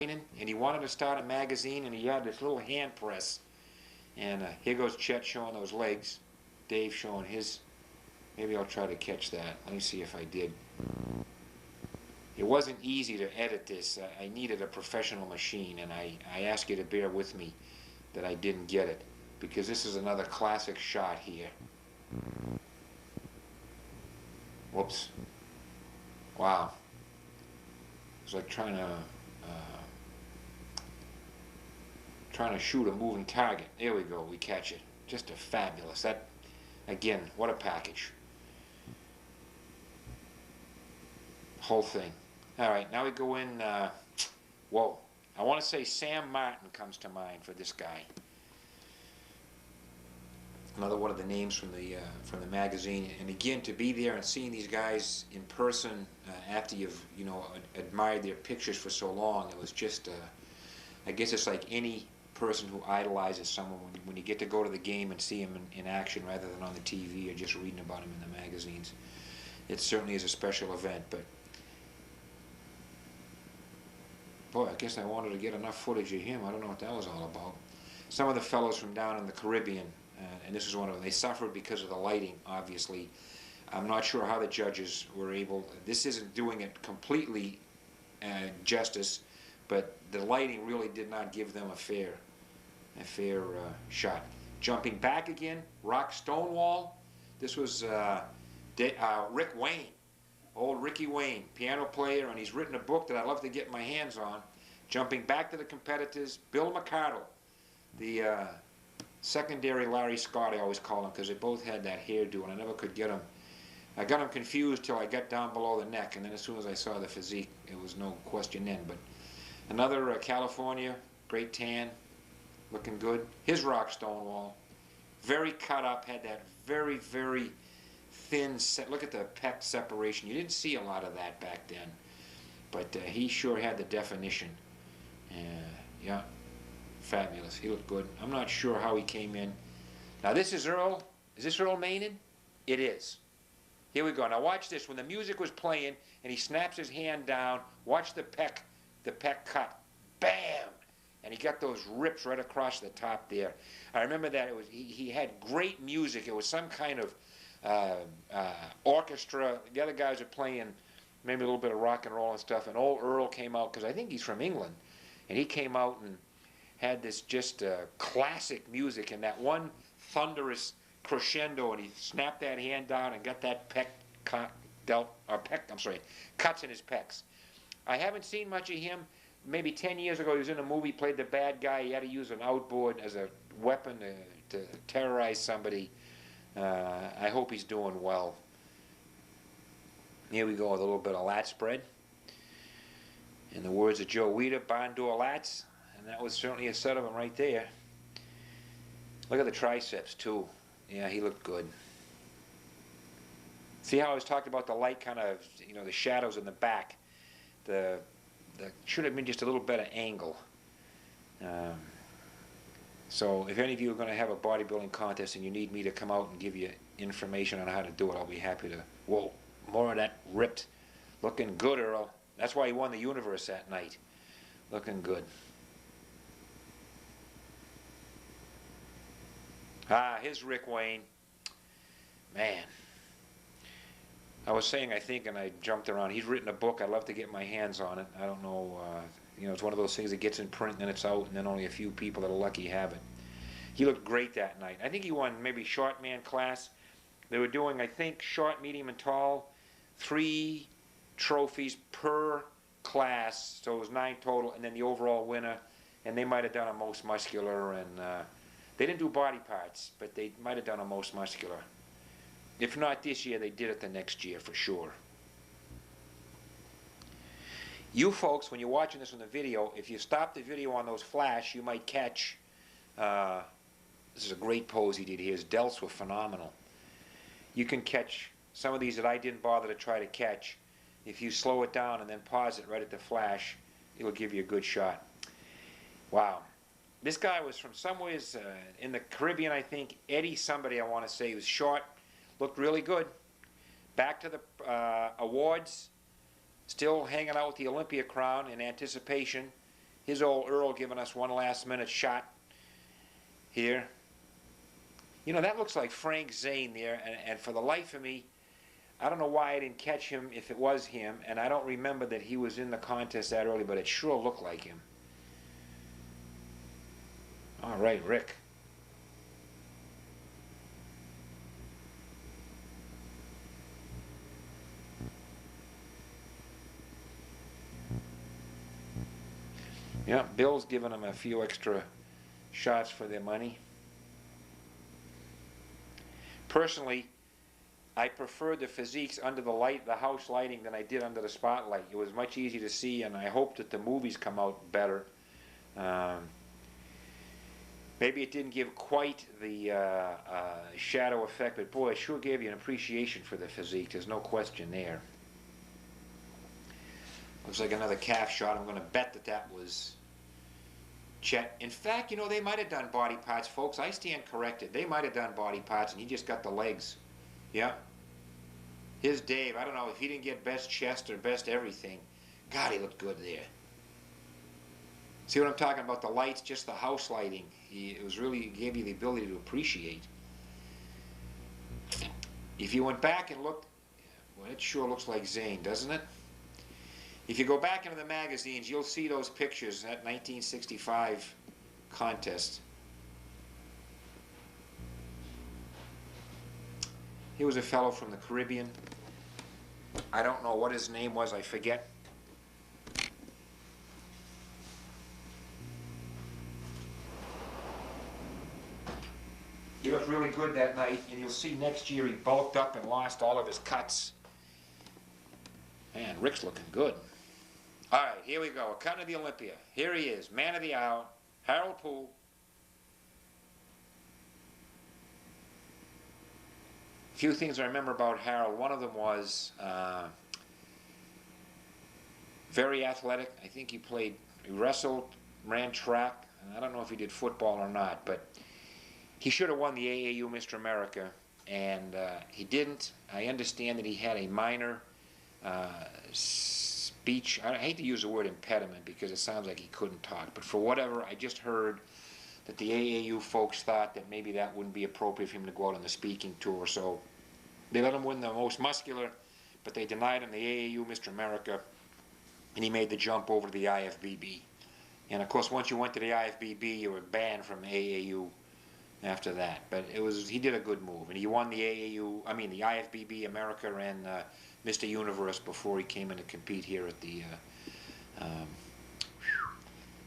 and he wanted to start a magazine, and he had this little hand press. And here goes Chet showing those legs, Dave showing his. Maybe I'll try to catch that. Let me see if I did. It wasn't easy to edit this. I needed a professional machine, and I ask you to bear with me that I didn't get it, because this is another classic shot here. Whoops. Wow. It's like trying to shoot a moving target. There we go. We catch it. Just a fabulous. That, again, what a package. Whole thing. All right, now we go in. Whoa. I want to say Sam Martin comes to mind for this guy. Another one of the names from the magazine. And again, to be there and seeing these guys in person after you've admired their pictures for so long, it was just I guess it's like any person who idolizes someone when you get to go to the game and see him in action rather than on the TV or just reading about him in the magazines. It certainly is a special event. But boy, I guess I wanted to get enough footage of him. I don't know what that was all about. Some of the fellows from down in the Caribbean, and this is one of them, they suffered because of the lighting, obviously. I'm not sure how the judges were able, this isn't doing it completely justice, but the lighting really did not give them a fair shot. Jumping back again, Rock Stonewall. This was Rick Wayne, old Ricky Wayne, piano player, and he's written a book that I'd love to get my hands on. Jumping back to the competitors, Bill McCardle, the secondary Larry Scott, I always call him, because they both had that hairdo, and I never could get them. I got them confused till I got down below the neck, and then as soon as I saw the physique, it was no question then. But another California, great tan, looking good. His Rock Stonewall, very cut up, had that very, very thin set. Look at the pec separation. You didn't see a lot of that back then, but he sure had the definition. Yeah. Fabulous. He looked good. I'm not sure how he came in. Now this is Earl. Is this Earl Maynard? It is. Here we go. Now watch this. When the music was playing and he snaps his hand down, watch the pec cut. Bam! And he got those rips right across the top there. I remember that it was he had great music. It was some kind of orchestra. The other guys are playing maybe a little bit of rock and roll and stuff. And old Earl came out, because I think he's from England, and he came out and had this just classic music, and that one thunderous crescendo, and he snapped that hand down and got that cuts in his pecs. I haven't seen much of him. Maybe 10 years ago, he was in a movie, played the bad guy. He had to use an outboard as a weapon to terrorize somebody. I hope he's doing well. Here we go with a little bit of lat spread. In the words of Joe Weider, barn door lats. And that was certainly a set of them right there. Look at the triceps too. Yeah, he looked good. See how I was talking about the light kind of, the shadows in the back. The should have been just a little better angle. So if any of you are going to have a bodybuilding contest and you need me to come out and give you information on how to do it, I'll be happy to. Whoa, more of that ripped. Looking good, Earl. That's why he won the universe that night. Looking good. Here's Rick Wayne. Man. I was saying, I think, and I jumped around, he's written a book. I'd love to get my hands on it. I don't know, it's one of those things that gets in print and then it's out, and then only a few people that are lucky have it. He looked great that night. I think he won maybe short man class. They were doing, I think, short, medium, and tall, 3 trophies per class, so it was 9 total, and then the overall winner, and they might have done a most muscular, and they didn't do body parts, but they might have done a most muscular. If not this year, they did it the next year for sure. You folks, when you're watching this on the video, if you stop the video on those flash, you might catch, this is a great pose he did here. His delts were phenomenal. You can catch some of these that I didn't bother to try to catch. If you slow it down and then pause it right at the flash, it'll give you a good shot. Wow. This guy was from somewhere in the Caribbean, I think. Eddie somebody, I want to say. He was short, looked really good. Back to the awards, still hanging out with the Olympia crown in anticipation. His old Earl giving us one last minute shot here. You know, that looks like Frank Zane there, and for the life of me, I don't know why I didn't catch him if it was him, and I don't remember that he was in the contest that early, but it sure looked like him. All right, Rick. Yeah, Bill's giving them a few extra shots for their money. Personally, I preferred the physiques under the light, the house lighting, than I did under the spotlight. It was much easier to see, and I hope that the movies come out better. Maybe it didn't give quite the shadow effect, but boy, it sure gave you an appreciation for the physique. There's no question there. Looks like another calf shot. I'm going to bet that that was Chet. In fact, you know, they might have done body parts, folks. I stand corrected. They might have done body parts, and he just got the legs. Yeah. Here's Dave. I don't know if he didn't get best chest or best everything. God, he looked good there. See what I'm talking about? The lights, just the house lighting. It was really gave you the ability to appreciate. If you went back and looked, well, it sure looks like Zane, doesn't it? If you go back into the magazines, you'll see those pictures, that 1965 contest. He was a fellow from the Caribbean. I don't know what his name was, I forget. He looked really good that night, and you'll see next year he bulked up and lost all of his cuts. Man, Rick's looking good. All right, here we go. A cut of the Olympia. Here he is, man of the hour, Harold Poole. A few things I remember about Harold. One of them was very athletic. I think he wrestled, ran track. I don't know if he did football or not, but he should have won the AAU Mr. America, and he didn't. I understand that he had a minor speech. I hate to use the word impediment because it sounds like he couldn't talk, but for whatever, I just heard that the AAU folks thought that maybe that wouldn't be appropriate for him to go out on the speaking tour, so they let him win the most muscular, but they denied him the AAU Mr. America, and he made the jump over to the IFBB. And of course, once you went to the IFBB, you were banned from AAU after that. But he did a good move, and he won the the IFBB America and Mr. Universe before he came in to compete here at the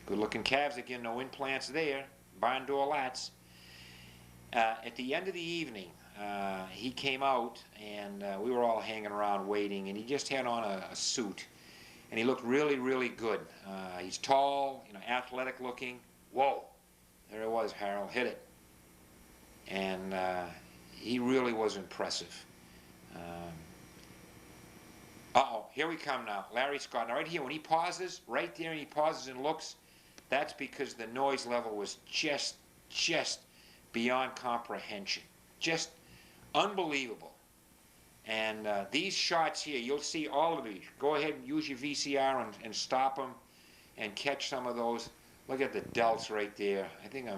good-looking calves again. No implants there. Barn door lats. At the end of the evening, he came out, and we were all hanging around waiting, and he just had on a suit, and he looked really, really good. He's tall, you know, athletic looking. Whoa, there it was, Harold, hit it. And he really was impressive. Uh-oh, here we come now. Larry Scott. Now right here, when he pauses, right there, and he pauses and looks, that's because the noise level was just beyond comprehension. Just unbelievable. And these shots here, you'll see all of these. Go ahead and use your VCR and stop them and catch some of those. Look at the delts right there. I think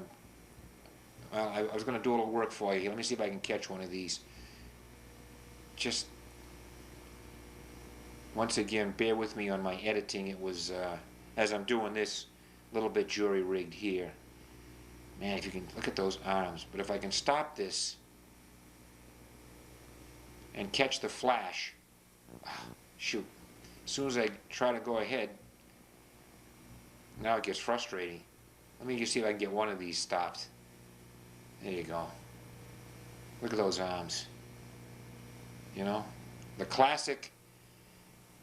I was going to do a little work for you here. Let me see if I can catch one of these. Just, once again, bear with me on my editing. It was, as I'm doing this, a little bit jury-rigged here. Man, if you can look at those arms. But if I can stop this and catch the flash, shoot. As soon as I try to go ahead, now it gets frustrating. Let me just see if I can get one of these stopped. There you go. Look at those arms. You know? The classic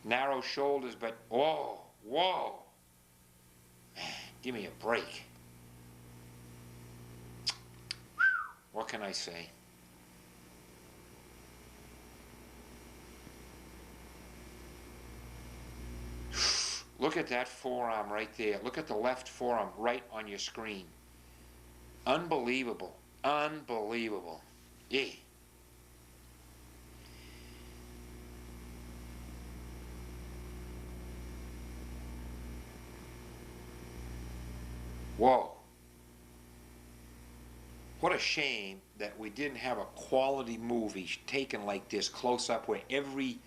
narrow shoulders, but whoa, whoa. Man, give me a break. What can I say? Look at that forearm right there. Look at the left forearm right on your screen. Unbelievable. Unbelievable. Yeah. Whoa. What a shame that we didn't have a quality movie taken like this close up where every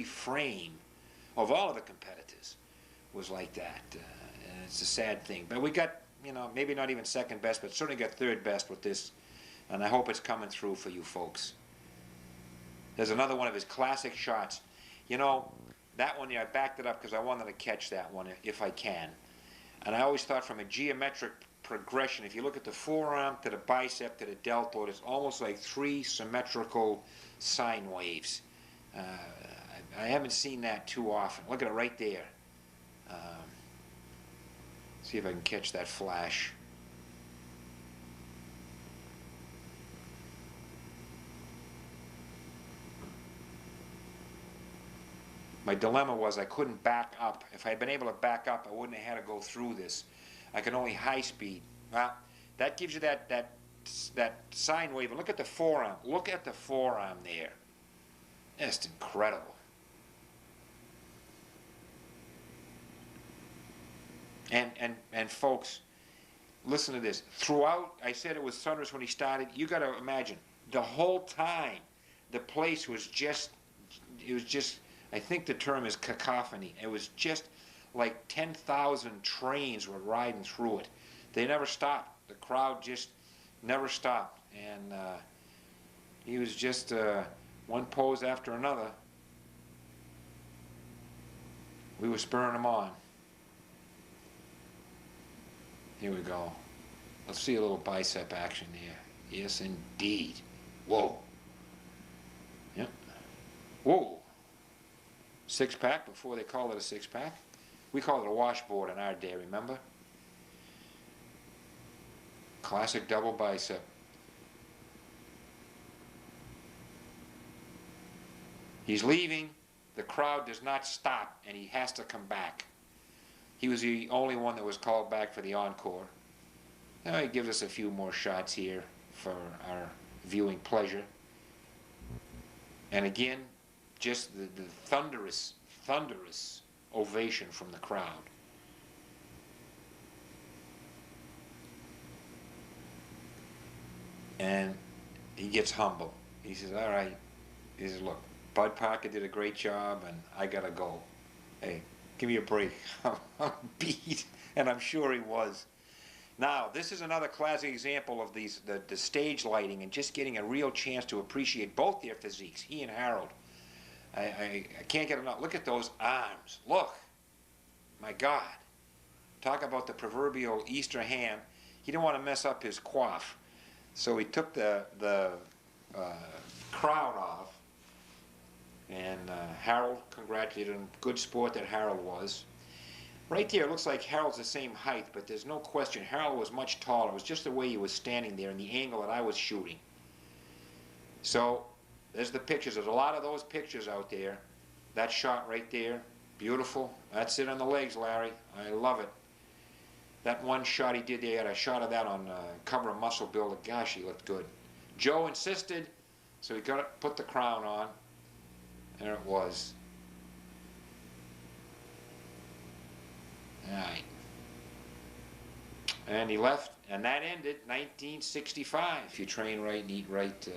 frame of all of the competitors was like that. And it's a sad thing. But we got, you know, maybe not even second best, but certainly got third best with this. And I hope it's coming through for you folks. There's another one of his classic shots. You know, that one there, I backed it up because I wanted to catch that one if I can. And I always thought from a geometric progression, if you look at the forearm to the bicep to the deltoid, it's almost like three symmetrical sine waves. I haven't seen that too often. Look at it right there. See if I can catch that flash. My dilemma was I couldn't back up. If I had been able to back up, I wouldn't have had to go through this. I can only high speed. Well, that gives you that sine wave. And look at the forearm. Look at the forearm there. Just incredible. And folks, listen to this. Throughout, I said it was thunderous when he started. You got to imagine the whole time, the place was just. It was just. I think the term is cacophony. It was just like 10,000 trains were riding through it. They never stopped. The crowd just never stopped. And he was just one pose after another. We were spurring him on. Here we go. Let's see a little bicep action here. Yes, indeed. Whoa. Yep. Whoa. Six-pack before they call it a six-pack. We call it a washboard in our day, remember? Classic double bicep. He's leaving. The crowd does not stop, and he has to come back. He was the only one that was called back for the encore. Now he gives us a few more shots here for our viewing pleasure. And again, just the thunderous ovation from the crowd. And he gets humble. He says, all right. He says, look, Bud Parker did a great job and I gotta go. Hey, give me a break. I'm beat. And I'm sure he was. Now, this is another classic example of the stage lighting and just getting a real chance to appreciate both their physiques, he and Harold. I can't get enough. Look at those arms. Look. My God. Talk about the proverbial Easter ham. He didn't want to mess up his coif. So he took the crown off. And Harold congratulated him. Good sport that Harold was. Right there, it looks like Harold's the same height, but there's no question. Harold was much taller. It was just the way he was standing there and the angle that I was shooting. So, there's the pictures. There's a lot of those pictures out there. That shot right there, beautiful. That's it on the legs, Larry. I love it. That one shot he did there, he had a shot of that on cover of Muscle Builder. Gosh, he looked good. Joe insisted, so he got to put the crown on. There it was. All right. And he left, and that ended 1965. If you train right and eat right,